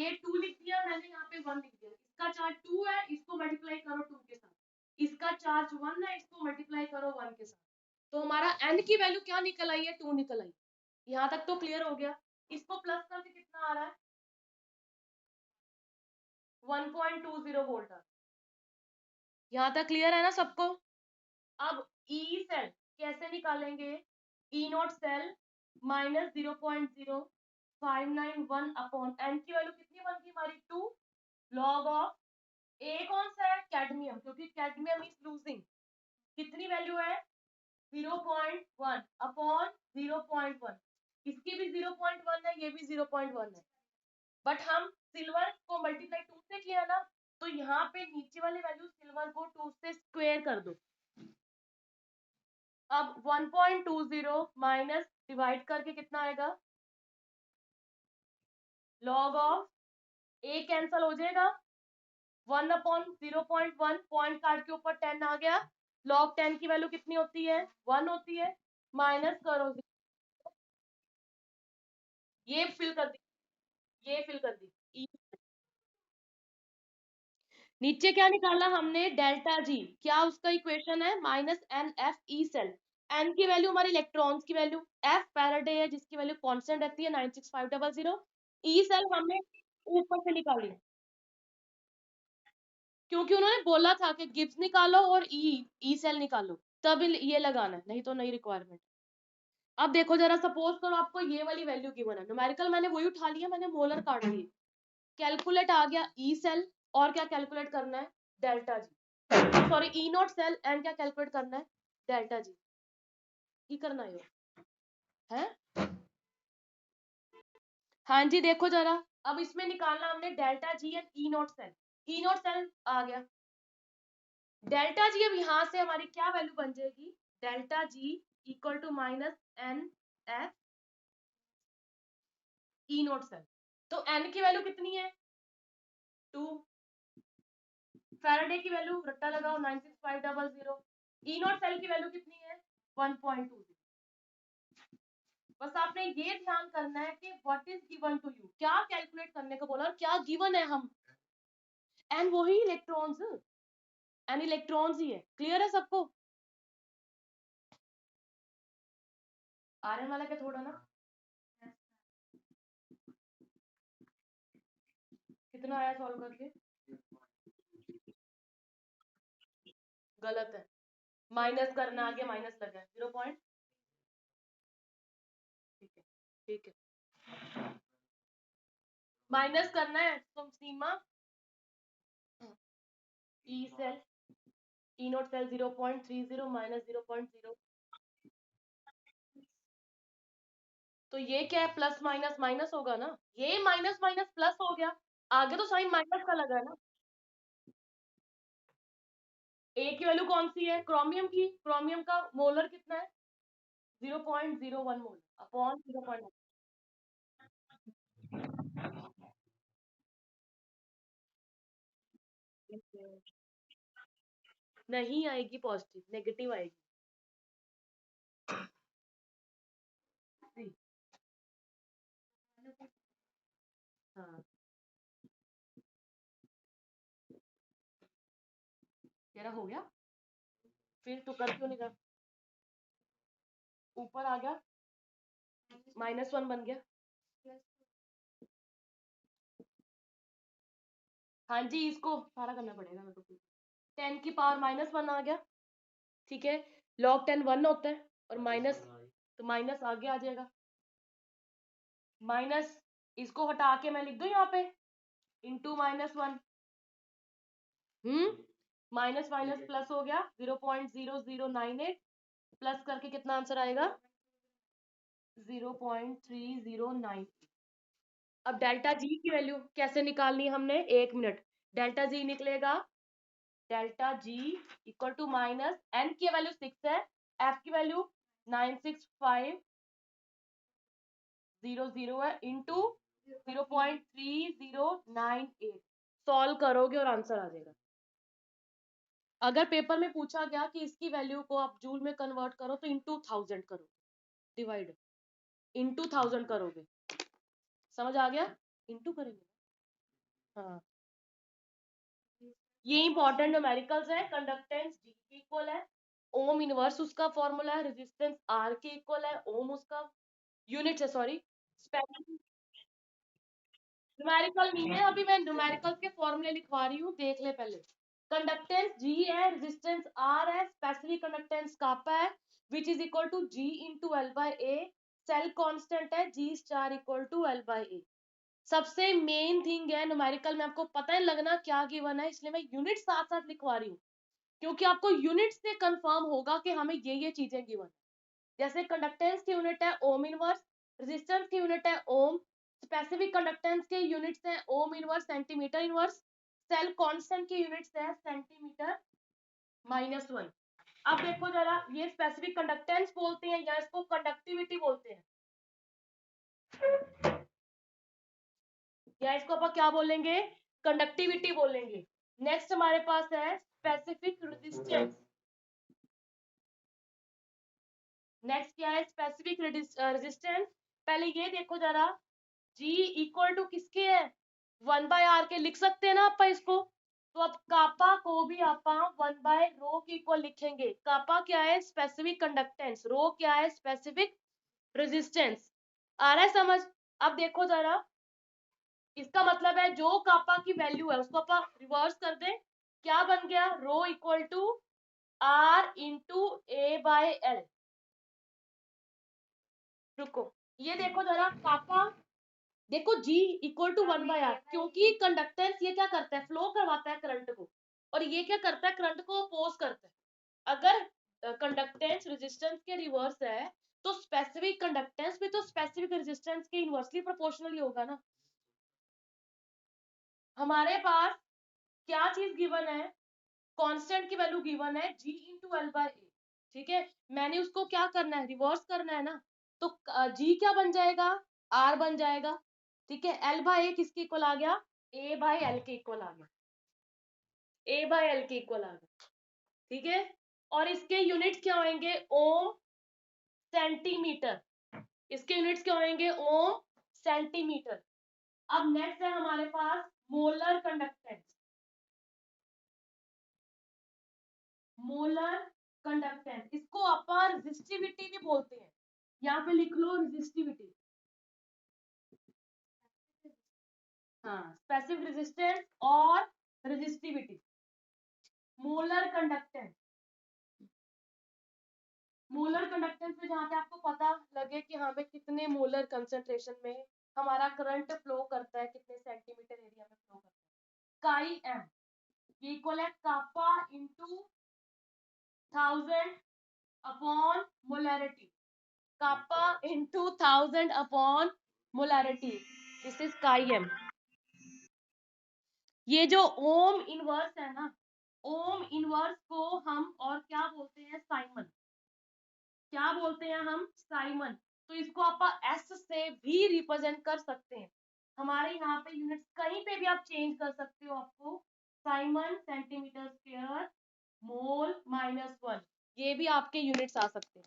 ये 2 लिख दिया मैंने, यहाँ पे 1 लिख दिया। इसका चार्ज 2 है, इसको मल्टीप्लाई करो 2 के साथ, इसका चार्ज 1 है, इसको मल्टीप्लाई करो 1 के साथ, तो हमारा n की वैल्यू क्या निकल आई है? 2 निकल आई। यहाँ तक तो क्लियर हो गया। इसको प्लस करके कितना आ रहा है? 1.20 वोल्ट। यहाँ तक क्लियर है ना सबको? अब ई सेल कैसे निकालेंगे? E naught cell minus 0.0591 upon n की वैल्यू कितनी बन गई हमारी? 2 लॉग ऑफ ए कौन सा है? कैडमियम, क्योंकि कैडमियम इज लूजिंग। कितनी वैल्यू है? 0.1 अपॉन 0.1। इसकी भी 0.1 है, ये भी 0.1 है, बट हम सिल्वर को मल्टीप्लाई 2 से किया ना, तो यहाँ पे नीचे वाली वैल्यू सिल्वर को 2 से स्क्वायर कर दो। अब 1.20 माइनस डिवाइड करके कितना आएगा? लॉग ऑफ ए कैंसल हो जाएगा, 1 अपॉन 0.1, पॉइंट काट के ऊपर 10 आ गया। लॉग 10 की वैल्यू कितनी होती है? 1 होती है। माइनस करो, ये फिल कर दी, ये फिल कर दी। नीचे क्या निकाला हमने? Delta G. क्या उसका इक्वेशन है? Minus N F E cell. N की वैल्यू हमारी इलेक्ट्रॉन्स की वैल्यू, एफ फैराडे है जिसकी वैल्यू कांस्टेंट रहती है 96500। ई सेल हमने ऊपर से निकाली क्योंकि उन्होंने बोला था कि गिब्स निकालो और ई सेल निकालो, तब ये लगाना है, नहीं तो नहीं रिक्वायरमेंट। अब देखो जरा, सपोज करो आपको ये वाली वैल्यू गिवन है, न्यूमेरिकल मैंने वही उठा लिया, मैंने मोलर काट दिए, कैलकुलेट आ गया ई सेल, और क्या कैलकुलेट करना है? Delta G. Sorry, E naught cell and क्या कैलकुलेट करना है? Delta G. की करना है? हाँ जी, देखो जरा, अब इसमें निकालना हमने delta G and E naught cell. E naught cell आ गया, डेल्टा जी अब यहां से हमारी क्या वैल्यू बन जाएगी? Delta G equal to minus N F E naught cell. तो एन की वैल्यू कितनी है? 2। फैराडे की वैल्यू रट्टा लगाओ 96500। ई नॉट सेल की वैल्यू कितनी है? 1.20। बस आपने ये ध्यान करना है कि what is given to you, क्या कैलकुलेट करने को बोला और क्या गिवन है हम। एन वही इलेक्ट्रॉन्स, एन इलेक्ट्रॉन्स ही है। क्लियर है सबको? आर्यन वाला क्या थोड़ा ना? कितना आया सॉल्व करके? गलत है, माइनस करना आगे, माइनस लगा है 0 पॉइंट। ठीक है, ठीक है, माइनस करना है तुम सीमा। ई सेल, ई नोट सेल 0.30 माइनस 0.0, तो ये क्या है? प्लस माइनस माइनस होगा ना, ये माइनस माइनस प्लस हो गया, आगे तो साइन माइनस का लगा है ना। ए की वैल्यू कौन सी है? क्रोमियम की। क्रोमियम का मोलर कितना है? 0.01 मोल अपॉन 0.1। नहीं आएगी पॉजिटिव, नेगेटिव आएगी। हाँ, तेरा हो गया, फिर तू कर क्यों नहीं कर? ऊपर आ गया, -1 बन गया। हाँ जी, इसको सारा करना पड़ेगा मेरे को। 10 की पावर -1 आ गया, ठीक है। log 10 1 होता है, और माइनस, तो माइनस आगे आ जाएगा। माइनस, इसको हटा के मैं लिख दूं यहाँ पे इंटू -1। माइनस माइनस प्लस हो गया, 0.0098 प्लस करके कितना आंसर आएगा? 0.309। अब डेल्टा जी की वैल्यू कैसे निकालनी है हमने? 1 मिनट। डेल्टा जी निकलेगा, delta G equal to minus N की वैल्यू 6 है, एफ की वैल्यू 96500 है, इंटू 0.3098। सॉल्व करोगे और आंसर आ जाएगा। अगर पेपर में पूछा गया कि इसकी वैल्यू को आप जूल में कन्वर्ट करो तो इंटू 1000 करो, डिवाइड इंटू 1000 करोगे, समझ आ गया? इंटू करेंगे, हाँ, ये इंपॉर्टेंट न्यूमेरिकल्स है। कंडक्टेंस G के इक्वल है, ओम इनवर्स उसका फॉर्मूला है, रेजिस्टेंस R के इक्वल है, ओम उसका यूनिट है, सॉरी न्यूमेरिकल नहीं है, अभी मैं न्यूमेरिकल के फॉर्मूले लिखवा रही हूँ, देख ले पहले। कंडक्टेंस G है, रेजिस्टेंस R है, स्पेसिफिक कंडक्टेंस कापा है, which is equal to G into L by A, cell constant है G star equal to L by A. सबसे मेन थिंग है न्यूमेरिकल में आपको पता ही लगना क्या गिवन है, इसलिए मैं यूनिट साथ साथ लिखवा रही हूँ, क्योंकि आपको यूनिट से कंफर्म होगा कि हमें ये चीजें गिवन है। जैसे कंडक्टेंस की यूनिट है ओम इनवर्स, रेजिस्टेंस की यूनिट है ओम, स्पेसिफिक कंडक्टेंस के यूनिट्स हैं ohm inverse, centimetre inverse, cell constant की यूनिट्स है सेंटीमीटर -1। अब देखो जरा, ये स्पेसिफिक कंडक्टेंस बोलते हैं या इसको कंडक्टिविटी बोलते हैं, या इसको अपन क्या बोलेंगे, कंडक्टिविटी बोलेंगे। नेक्स्ट हमारे पास है स्पेसिफिक रेजिस्टेंस। नेक्स्ट क्या है, स्पेसिफिक रेजिस्टेंस। पहले ये देखो जरा, G इक्वल टू किसके है, 1/r के लिख सकते हैं ना आप इसको, तो अब कापा को भी आप 1/रो के इक्वल लिखेंगे। कापा क्या है, स्पेसिफिक कंडक्टेंस, रो क्या है, स्पेसिफिक रेजिस्टेंस। आ रहा है समझ। अब देखो जरा, इसका मतलब है जो कापा की वैल्यू है उसको आप रिवर्स कर दें, क्या बन गया, rho equal to R into A/L। रुको, ये देखो जरा, कापा देखो G इक्वल टू 1/r, क्योंकि कंडक्टेंस ये क्या करता है, फ्लो करवाता है करंट को, और ये क्या करता है, करंट को अपोज करता है। अगर कंडक्टेंस रेजिस्टेंस के रिवर्स है, तो स्पेसिफिक कंडक्टेंस भी तो स्पेसिफिक रेजिस्टेंस के इनवर्सली प्रोपोर्शनल ही होगा ना। हमारे पास क्या चीज गिवन है, कांस्टेंट की वैल्यू गिवन है G इंटू एल बाई ए, ठीक है, मैंने उसको क्या करना है, रिवर्स करना है ना, तो G क्या बन जाएगा, R बन जाएगा, ठीक है, L बाई ए किसके इक्वल आ गया, A बाई एल के इक्वल आ गया, A बाई एल के इक्वल आ गया, ठीक है। और इसके यूनिट्स क्या होंगे, ओम सेंटीमीटर, इसके यूनिट्स क्या होंगे, ओम सेंटीमीटर। अब नेक्स्ट है हमारे पास मोलर कंडक्टेंस, मोलर कंडक्टेंस, इसको अपन रेजिस्टिविटी भी बोलते हैं, यहाँ पे लिख लो रेजिस्टिविटी। हाँ, स्पेसिफिक रेजिस्टेंस और resistivity, molar conductance. Molar conductance में जहाँ पे आपको पता लगे कि हाँ पे कितने मोलर कंसेंट्रेशन में हमारा करंट फ्लो करता है, कितने सेंटीमीटर एरिया में फ्लो करता है, काई एम ये इक्वल है kappa into 1000 upon molarity, kappa into 1000 upon molarity, this is chi M. ये जो ओम इनवर्स है ना, ओम इनवर्स को हम और क्या बोलते हैं, साइमन, क्या बोलते हैं हम, साइमन। तो इसको आप एस से भी रिप्रेजेंट कर सकते हैं, हमारे यहाँ पे यूनिट्स कहीं पे भी आप चेंज कर सकते हो, आपको साइमन सेंटीमीटर स्क्वायर मोल -1, ये भी आपके यूनिट्स आ सकते हैं,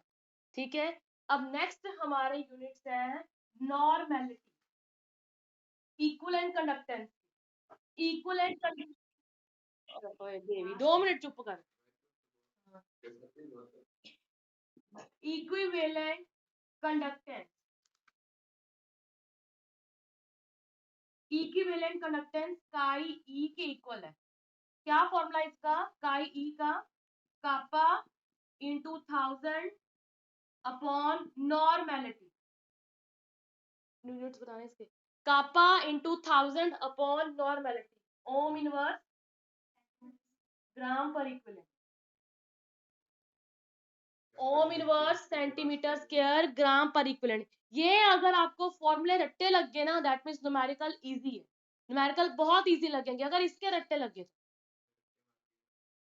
ठीक है। अब नेक्स्ट हमारे यूनिट्स है नॉर्मेलिटी, इक्विवेलेंट कंडक्टेंस, इक्विवेलेंट देवी 2 मिनट चुप कर, इक्विवेलेंट कंडक्टेंस, इक्विवेलेंट कंडक्टेंस काई ई के इक्वल है, क्या फॉर्मूला इसका, काई ई का kappa into 1000 upon normality, units बताने इसके, kappa into 1000 upon normality, ohm inverse gram per equivalent, ohm inverse centimetre square gram per equivalent. ये अगर आपको फॉर्मूले रट्टे लग गए ना, दैट मीन्स न्यूमेरिकल इजी है, न्यूमेरिकल बहुत इजी लगेंगे अगर इसके रट्टे लग गए।